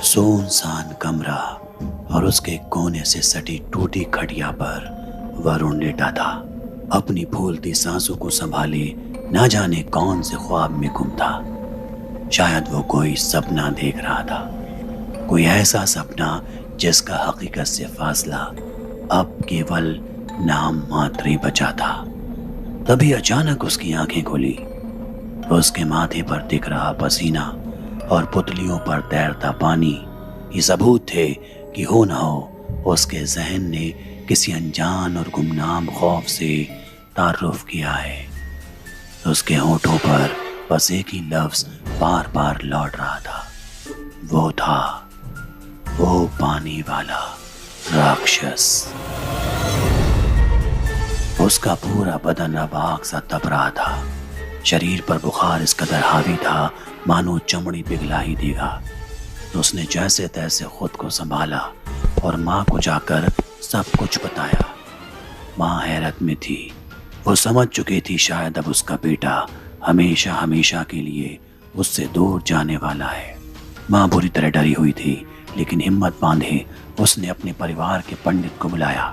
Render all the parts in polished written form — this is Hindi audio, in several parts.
सुनसान कमरा और उसके कोने से सटी टूटी खटिया पर वरुण लेटा था। अपनी फूलती सांसों को संभाले ना जाने कौन से ख्वाब में गुम था। शायद वो कोई सपना देख रहा था, कोई ऐसा सपना जिसका हकीकत से फासला अब केवल नाम मात्र ही बचा था। तभी अचानक उसकी आंखें खुली। उसके माथे पर दिख रहा पसीना और पुतलियों पर तैरता पानी ये सबूत थे कि हो न हो उसके जहन ने किसी अनजान और गुमनाम खौफ से तारुफ किया है। उसके होठों पर बस एक ही लफ्ज बार बार लौट रहा था, वो था वो पानी वाला राक्षस। उसका पूरा बदन अब आग सा तप रहा था। शरीर पर बुखार इस कदर हावी था मानो चमड़ी पिघला ही देगा। तो उसने जैसे तैसे खुद को संभाला और माँ को जाकर सब कुछ बताया। माँ हैरत में थी। वो समझ चुकी थी शायद अब उसका बेटा हमेशा हमेशा के लिए उससे दूर जाने वाला है। माँ बुरी तरह डरी हुई थी, लेकिन हिम्मत बांधे उसने अपने परिवार के पंडित को बुलाया।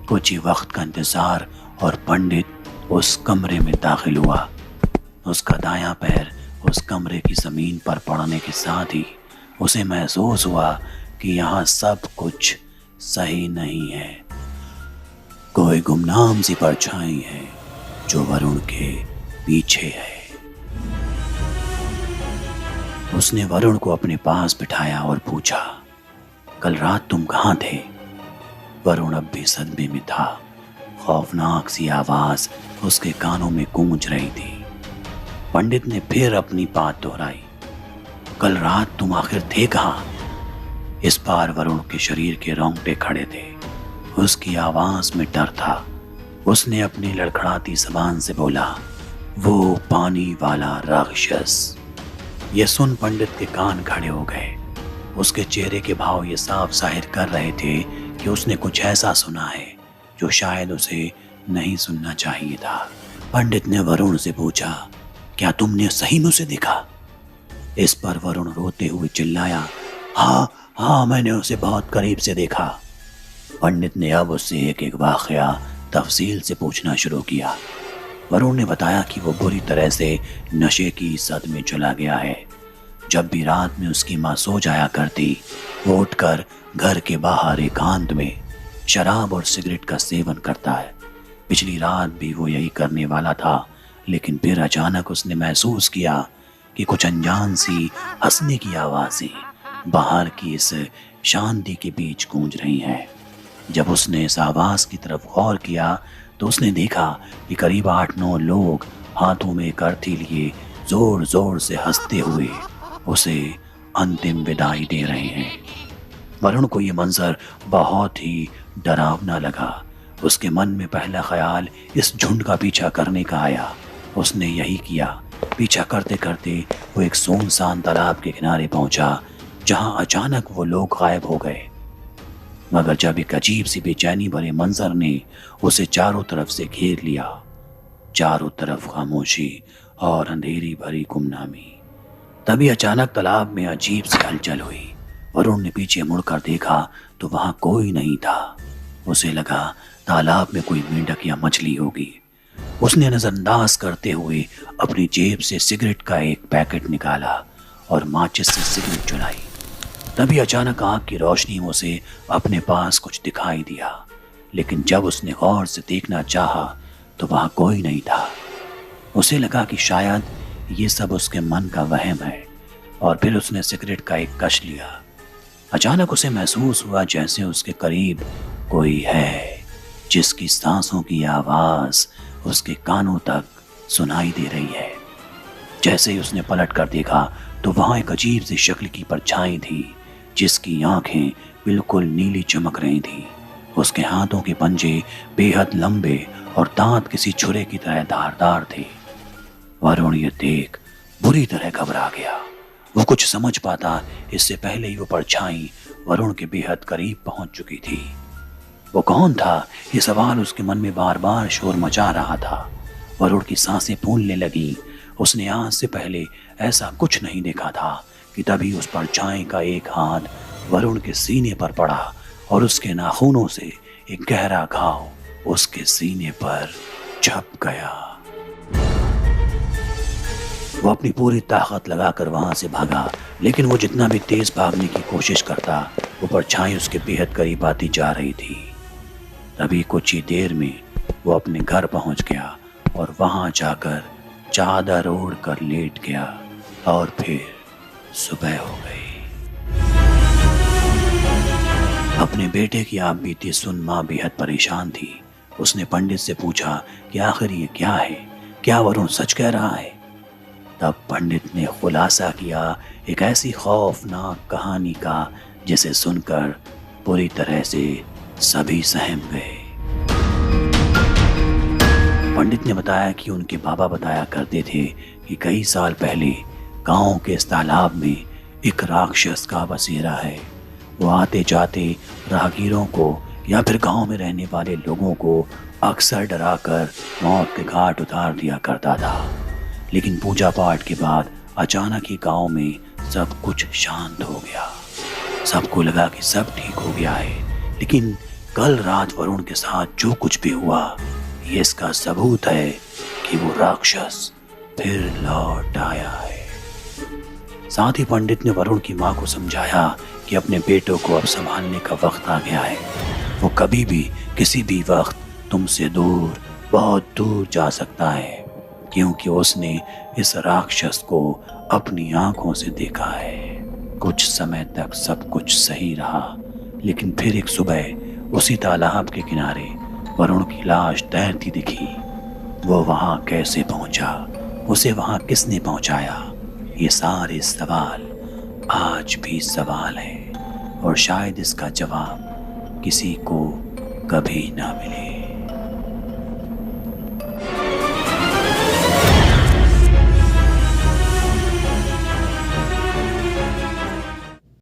कुछ ही वक्त का इंतजार और पंडित उस कमरे में दाखिल हुआ। उसका दायां पैर उस कमरे की जमीन पर पड़ने के साथ ही उसे महसूस हुआ कि यहाँ सब कुछ सही नहीं है। कोई गुमनाम सी परछाई है जो वरुण के पीछे है। उसने वरुण को अपने पास बिठाया और पूछा, कल रात तुम कहाँ थे? वरुण अब भी सदमे में था। खौफनाक सी आवाज उसके कानों में गूंज रही थी। पंडित ने फिर अपनी बात दोहराई, कल रात तुम आखिर थे कहाँ? इस बार वरुण के शरीर के रोंगटे खड़े थे। उसकी आवाज में डर था। उसने अपनी लड़खड़ाती जबान से बोला, वो पानी वाला राक्षस। यह सुन पंडित के कान खड़े हो गए। उसके चेहरे के भाव ये साफ जाहिर कर रहे थे कि उसने कुछ ऐसा सुना है जो शायद उसे नहीं सुनना चाहिए था। पंडित ने वरुण से पूछा, क्या तुमने सही में उसे देखा? इस पर वरुण रोते हुए चिल्लाया, हाँ मैंने उसे बहुत करीब से देखा। पंडित ने अब उससे एक एक वाकया तफसील से पूछना शुरू किया। वरुण ने बताया कि वो बुरी तरह से नशे की सद में चला गया है। जब भी रात में उसकी माँ सो जाया करती, वो उठकर घर के बाहर एकांत में शराब और सिगरेट का सेवन करता है। पिछली रात भी वो यही करने वाला था, लेकिन फिर अचानक उसने महसूस किया कि कुछ अनजान सी हंसने की आवाजें बाहर की इस शांति के बीच गूंज रही हैं। जब उसने इस आवाज की तरफ गौर किया तो उसने देखा कि करीब 8-9 लोग हाथों में करथी लिए जोर जोर से हंसते हुए उसे अंतिम विदाई दे रहे हैं। वरुण को यह मंजर बहुत ही डरावना लगा। उसके मन में पहला ख्याल इस झुंड का पीछा करने का आया। उसने यही किया। पीछा करते करते वो एक सुनसान तालाब के किनारे पहुंचा, जहां अचानक वो लोग गायब हो गए। मगर जब एक अजीब सी बेचैनी भरे मंजर ने उसे चारों तरफ से घेर लिया, चारों तरफ खामोशी और अंधेरी भरी गुमनामी। तभी अचानक तालाब में अजीब सी हलचल हुई। वरुण ने पीछे मुड़कर देखा तो वहां कोई नहीं था। उसे लगा तालाब में कोई मेंढक या मछली होगी। उसने नजरअंदाज करते हुए अपनी जेब से सिगरेट का एक पैकेट निकाला और माचिस से सिगरेट जलाई। तभी अचानक आग की रोशनी में उसे अपने पास कुछ दिखाई दिया, लेकिन जब उसने गौर से देखना चाहा तो वहां कोई नहीं था। उसे लगा कि शायद ये सब उसके मन का वहम है, और फिर उसने सिगरेट का एक कश लिया। अचानक उसे महसूस हुआ जैसे उसके करीब कोई है, जिसकी सांसों की आवाज उसके कानों तक सुनाई दे रही है। जैसे ही उसने पलट कर देखा तो वहां एक अजीब सी शक्ल की परछाई थी, जिसकी आंखें बिल्कुल नीली चमक रही थी। उसके हाथों के पंजे बेहद लंबे और दांत किसी छुरे की तरह धारदार थे। वरुण ये देख बुरी तरह घबरा गया। वो कुछ समझ पाता इससे पहले ही वो परछाई वरुण के बेहद करीब पहुंच चुकी थी। वो कौन था? ये सवाल उसके मन में बार बार शोर मचा रहा था। वरुण की सांसें फूलने लगी। उसने आज से पहले ऐसा कुछ नहीं देखा था कि तभी उस परछाई का एक हाथ वरुण के सीने पर पड़ा और उसके नाखूनों से एक गहरा घाव उसके सीने पर छप गया। वो अपनी पूरी ताकत लगाकर वहां से भागा, लेकिन वो जितना भी तेज भागने की कोशिश करता, वो परछाई उसके बेहद करीब आती जा रही थी। तभी कुछ ही देर में वो अपने घर पहुंच गया और वहां जाकर चादर ओढ़ कर लेट गया और फिर सुबह हो गई। अपने बेटे की आप बीती सुन माँ बेहद परेशान थी। उसने पंडित से पूछा कि आखिर ये क्या है, क्या वरुण सच कह रहा है? तब पंडित ने खुलासा किया एक ऐसी खौफनाक कहानी का जिसे सुनकर पूरी तरह से सभी सहम गए। पंडित ने बताया कि उनके बाबा बताया करते थे कि कई साल पहले गांव के इस तालाब में एक राक्षस का बसेरा है। वो आते जाते राहगीरों को या फिर गांव में रहने वाले लोगों को अक्सर डराकर मौत के घाट उतार दिया करता था। लेकिन पूजा पाठ के बाद अचानक ही गांव में सब कुछ शांत हो गया। सबको लगा कि सब ठीक हो गया है, लेकिन कल रात वरुण के साथ जो कुछ भी हुआ, ये इसका सबूत है कि वो राक्षस फिर लौट आया है। साथ ही पंडित ने वरुण की माँ को समझाया कि अपने बेटों को अब संभालने का वक्त आ गया है। वो कभी भी किसी भी वक्त तुमसे दूर, बहुत दूर जा सकता है, क्योंकि उसने इस राक्षस को अपनी आंखों से देखा है। कुछ समय तक सब कुछ सही रहा, लेकिन फिर एक सुबह उसी तालाब के किनारे वरुण की लाश तैरती दिखी। वो वहां कैसे पहुंचा, उसे वहां किसने पहुंचाया, ये सारे सवाल आज भी सवाल है और शायद इसका जवाब किसी को कभी ना मिले।